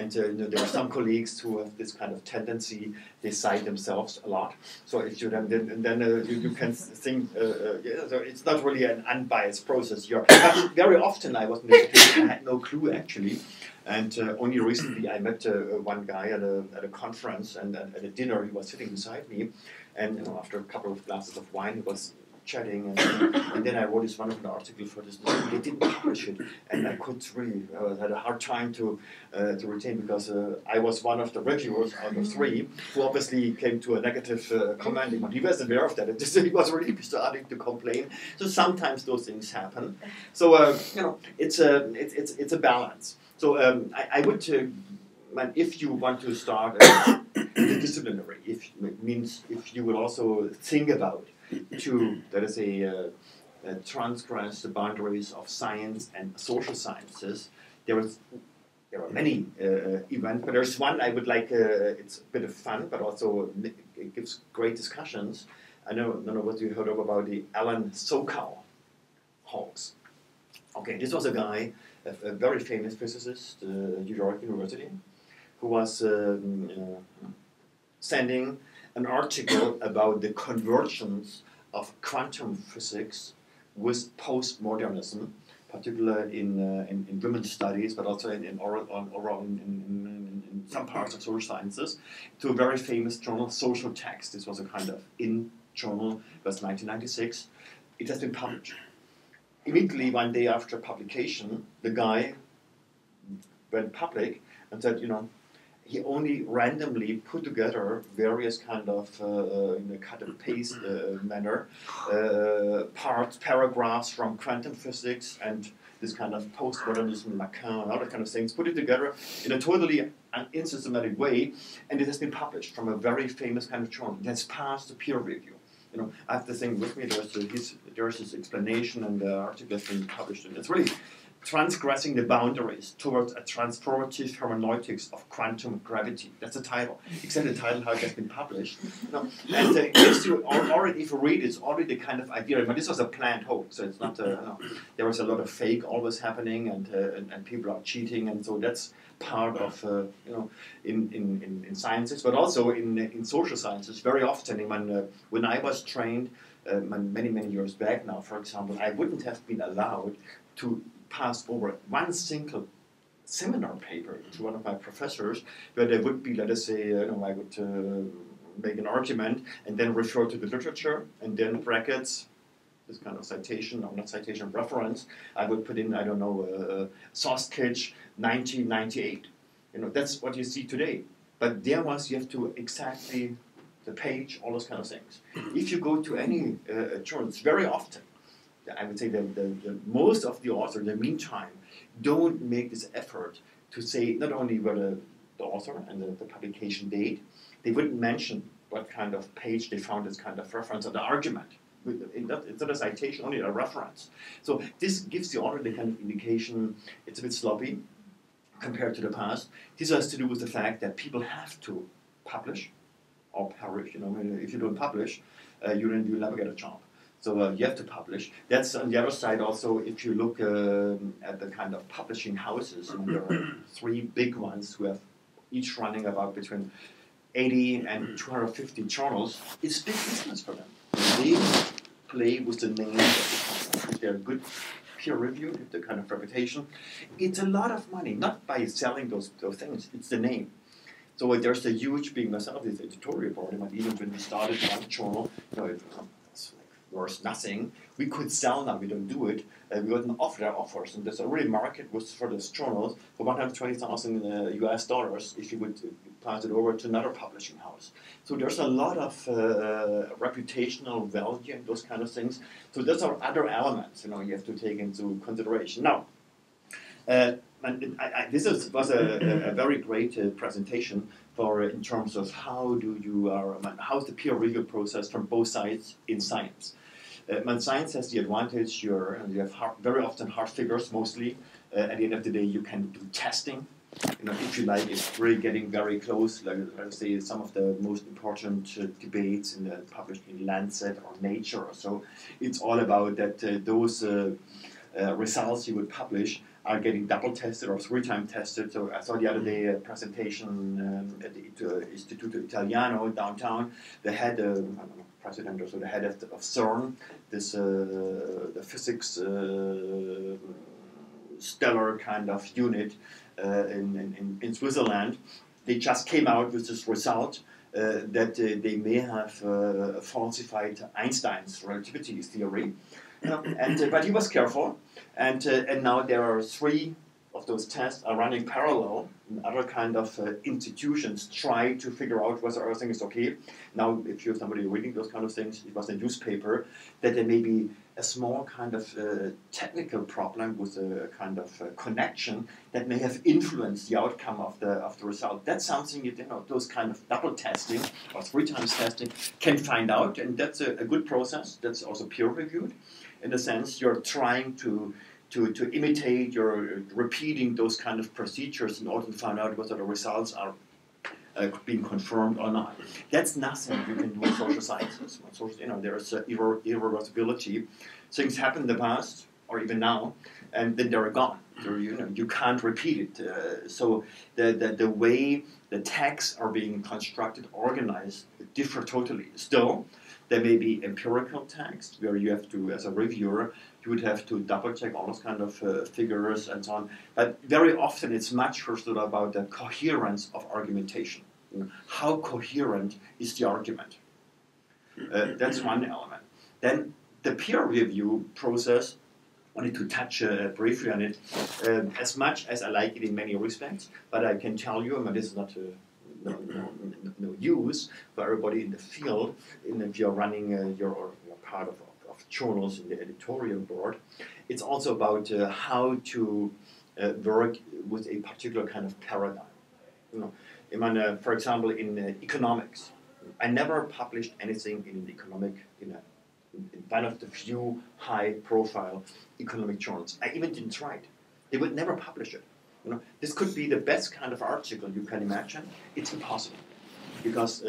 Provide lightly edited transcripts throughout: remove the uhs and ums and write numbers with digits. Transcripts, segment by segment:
And you know, there are some colleagues who have this kind of tendency, they cite themselves a lot. So if you then you can think, yeah, so it's not really an unbiased process. Very often I was in this situation, I had no clue actually. And only recently I met one guy at a conference, and at a dinner he was sitting beside me. And you know, after a couple of glasses of wine, he was chatting, and then I wrote this wonderful article for this. They didn't publish it, and I could really had a hard time to retain, because I was one of the reviewers out of 3 who obviously came to a negative comment. But he was aware of that. He was really starting to complain. So sometimes those things happen. So you know, it's a balance. So I would. If you want to start interdisciplinary, if you will also think about let us say, transgress the boundaries of science and social sciences, there are many events, but there's one I would like. It's a bit of fun, but also it gives great discussions. I don't know what you heard about the Alan Sokal hoax. Okay, this was a guy, a very famous physicist, New York University, who was sending an article about the convergence of quantum physics with postmodernism, particularly in women's studies, but also in some parts of social sciences, to a very famous journal, Social Text. This was a kind of journal. It was 1996. It has been published. Immediately, one day after publication, the guy went public and said, you know, he only randomly put together various kind of, in a cut and paste manner, paragraphs from quantum physics and this kind of postmodernism, Lacan, and other kind of things, put it together in a totally unsystematic way, and it has been published from a very famous kind of journal. It has passed the peer review. You know, I have the thing with me. There's his explanation, and the article has been published, and it's really transgressing the boundaries towards a transformative hermeneutics of quantum gravity. That's the title. Except the title, how it has been published. No. And it gives you already, if you read, it's already the kind of idea. But this was a planned hoax, so it's not. No. There was a lot of fake always happening, and people are cheating, and so that's part of you know, in sciences, but also in social sciences. Very often, when I was trained many years back now, for example, I wouldn't have been allowed to pass over one single seminar paper to one of my professors, where there would be, let us say, you know, I would make an argument and then refer to the literature, and then brackets, this kind of citation, or not citation, reference, I would put in, I don't know, Soskitch, 1998. You know, that's what you see today. But there you have to exactly the page, all those kind of things. If you go to any journals, very often, I would say the most of the authors, in the meantime, don't make this effort to say not only whether the author and the publication date, they wouldn't mention what kind of page they found this kind of reference or the argument. It's not a citation, only a reference. So this gives you already kind of indication it's a bit sloppy compared to the past. This has to do with the fact that people have to publish or perish. You know, if you don't publish, you'll never get a job. So you have to publish. That's on the other side also, if you look at the kind of publishing houses, and there are 3 big ones who have each running about between 80 and 250 journals, it's big business for them. They play with the name of the company. If they're good peer reviewed, if they're kind of reputation, it's a lot of money, not by selling those things, it's the name. So there's a huge big myself, this editorial board, and even when we started one journal, you know, it's worth nothing. We could sell now, we don't do it. We got an offers, and there's a real market for this journal for $120,000 US dollars if you would pass it over to another publishing house. So there's a lot of reputational value and those kind of things. So those are other elements, you know, you have to take into consideration. Now, this was a very great presentation in terms of how's the peer review process from both sides in science. Science has the advantage you have very often hard figures mostly. At the end of the day, you can do testing. You know, if you like, it's really getting very close. Like, let's say some of the most important debates published in Lancet or Nature or so. It's all about that those results you would publish are getting double tested or 3-time tested. So I saw the other day a presentation at the Istituto Italiano downtown. They had I don't know, president or so, the head of CERN, this the physics stellar kind of unit in Switzerland. They just came out with this result that they may have falsified Einstein's relativity theory. But he was careful, and now there are 3 of those tests are running parallel, and other kind of institutions try to figure out whether everything is okay. Now, if you're somebody reading those kind of things, it was a newspaper that there may be a small kind of technical problem with a kind of connection that may have influenced the outcome of the result. That's something those kind of double testing or 3 times testing can find out, and that's a good process. That's also peer reviewed. In a sense, you're trying to imitate, you're repeating those kind of procedures in order to find out whether the results are being confirmed or not. That's nothing you can do in social sciences. There's irreversibility. Things happen in the past, or even now, and then they're gone. You can't repeat it. So the way the texts are being constructed, organized, differ totally. Still, there may be empirical text where you have to, as a reviewer, you would have to double check all those kind of figures and so on. But very often it's much first about the coherence of argumentation. How coherent is the argument? That's one element. Then the peer review process, I wanted to touch briefly on it, as much as I like it in many respects, but I can tell you, and this is not no use for everybody in the field, if you're running your part of journals in the editorial board, it's also about how to work with a particular kind of paradigm. For example, in economics, I never published anything in one of the few high-profile economic journals. I even didn't try it. They would never publish it. This could be the best kind of article you can imagine. It's impossible. Because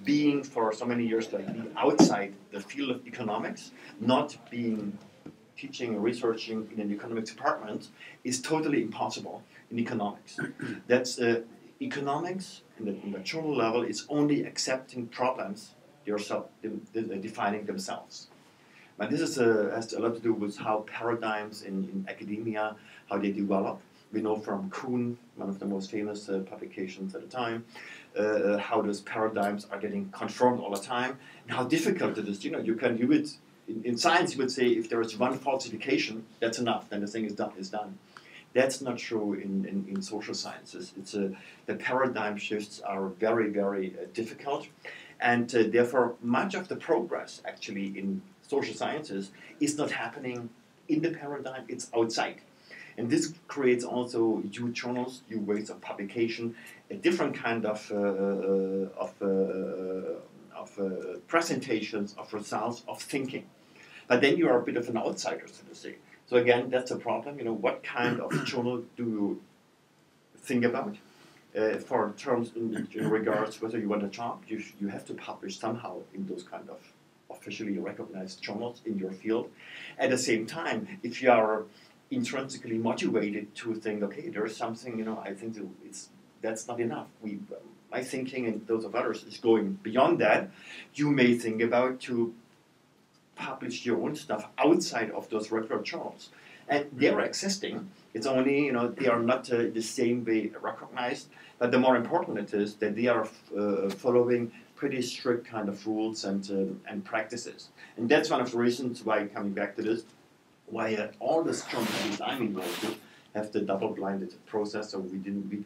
being for so many years like me outside the field of economics, not being teaching or researching in an economics department is totally impossible in economics. That's economics in the journal level is only accepting problems yourself defining themselves. But this has a lot to do with how paradigms in academia, how they develop. We know from Kuhn, one of the most famous publications at the time, how those paradigms are getting confirmed all the time, and how difficult it is. You can do it in science. You would say if there is one falsification, that's enough. Then the thing is done. That's not true in social sciences. The paradigm shifts are very, very difficult, and therefore much of the progress actually in social sciences is not happening in the paradigm. It's outside. And this creates also new journals, new ways of publication, a different kind of presentations, of results, of thinking. But then you are a bit of an outsider, so to say. So again, that's a problem. What kind of journal do you think about? For terms in regards whether you want a job, you have to publish somehow in those kind of officially recognized journals in your field. At the same time, if you are intrinsically motivated to think, okay, there's something, I think that's not enough. My thinking and those of others is going beyond that. You may think about to publish your own stuff outside of those regular journals. And they're existing. It's only, they are not the same way recognized. But the more important it is that they are following pretty strict kind of rules and practices. And that's one of the reasons why, coming back to this, why all the journals I'm involved with have the double-blinded process. So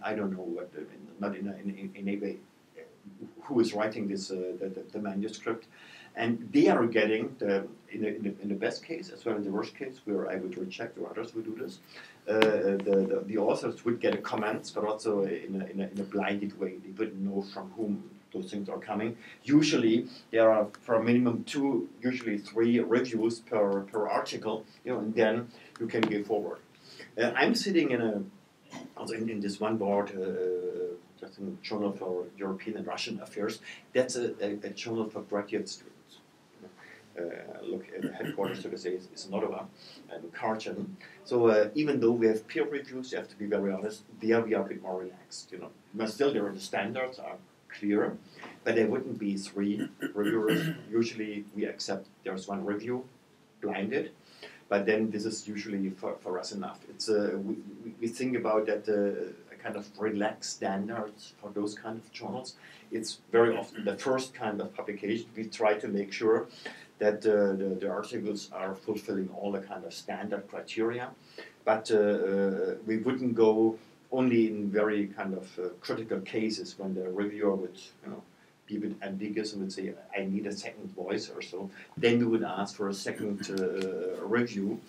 I don't know what, not in any way, who is writing this the manuscript, and they are getting in the best case as well as the worst case, where I would reject or others would do this. The authors would get a comments, but also in a blinded way. They wouldn't know from whom those things are coming. Usually there are for a minimum 2, usually 3 reviews per article, and then you can go forward. I'm sitting in this one board, that's a journal for European and Russian affairs. That's a journal for graduate students. look at the headquarters, so to say, is in Ottawa and Carleton. So even though we have peer reviews, you have to be very honest, there we are a bit more relaxed, you know. But still, there are the standards are clear, but there wouldn't be 3 reviewers. Usually, we accept there's 1 review, blinded. But then this is usually for us enough. It's we think about that kind of relaxed standards for those kind of journals. It's very often the first kind of publication. We try to make sure that the articles are fulfilling all the kind of standard criteria, but we wouldn't go only in very kind of critical cases when the reviewer would, you know, be a bit ambiguous and would say, I need a second voice or so. Then we would ask for a second review,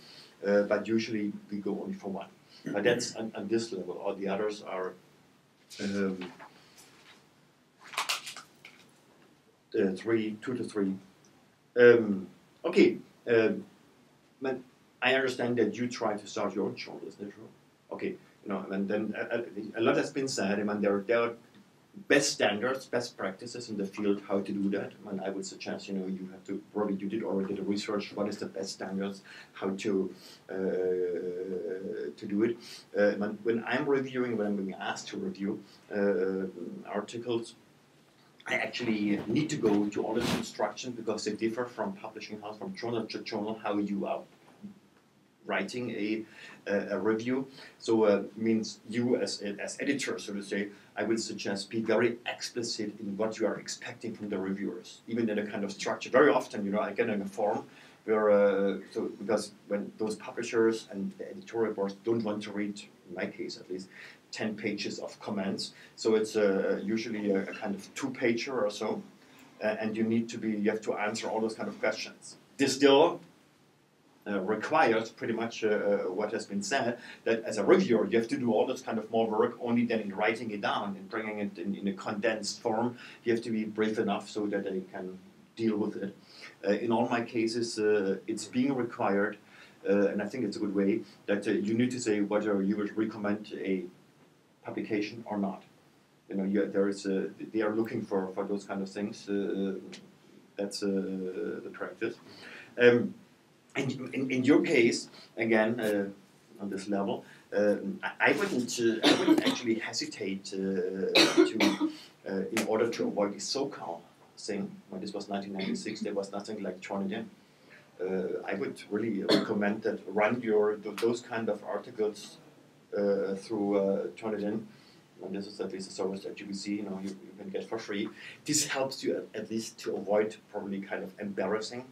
but usually we go only for 1. But that's on this level. All the others are 2 to 3. Okay, but I understand that you try to start your own journal, isn't it true? Okay, you know, and then a lot has been said. I mean, there are best standards, best practices in the field how to do that. And I would suggest, you know, you have to probably you did already the research. What is the best standards? How to do it? When I'm reviewing, when I'm being asked to review articles, I actually need to go to all these instructions because they differ from publishing house, from journal to journal, how you are writing a review. So means you as editor, so to say, I would suggest be very explicit in what you are expecting from the reviewers, even in a kind of structure. Very often, you know, I get in a form where, because when those publishers and the editorial boards don't want to read, in my case at least, 10 pages of comments, so it's usually a kind of 2-pager or so, and you have to answer all those kind of questions. This still requires pretty much what has been said, that as a reviewer you have to do all this kind of more work only than in writing it down and bringing it in a condensed form. You have to be brief enough so that they can deal with it. In all my cases, it's being required, and I think it's a good way, that you need to say whether you would recommend a publication or not. You know, they are looking for those kind of things. That's the practice. And in your case, again, on this level, I wouldn't actually hesitate to, in order to avoid the so-called thing. When this was 1996, there was nothing like Turnitin. I would really recommend that run those kind of articles through Turnitin. And this is at least a service that UBC, you know, you can get for free. This helps you at least to avoid probably kind of embarrassing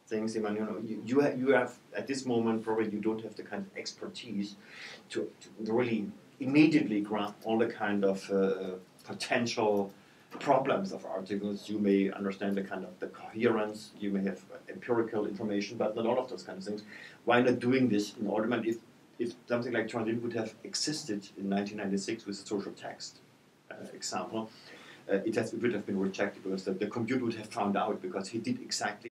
things. I mean, you know, you have at this moment probably you don't have the kind of expertise to really immediately grasp all the kind of potential problems of articles. You may understand the kind of the coherence. You may have empirical information, but not all of those kind of things. Why not doing this in order? If something like Turnitin would have existed in 1996 with a social text example, it would have been rejected because the computer would have found out because he did exactly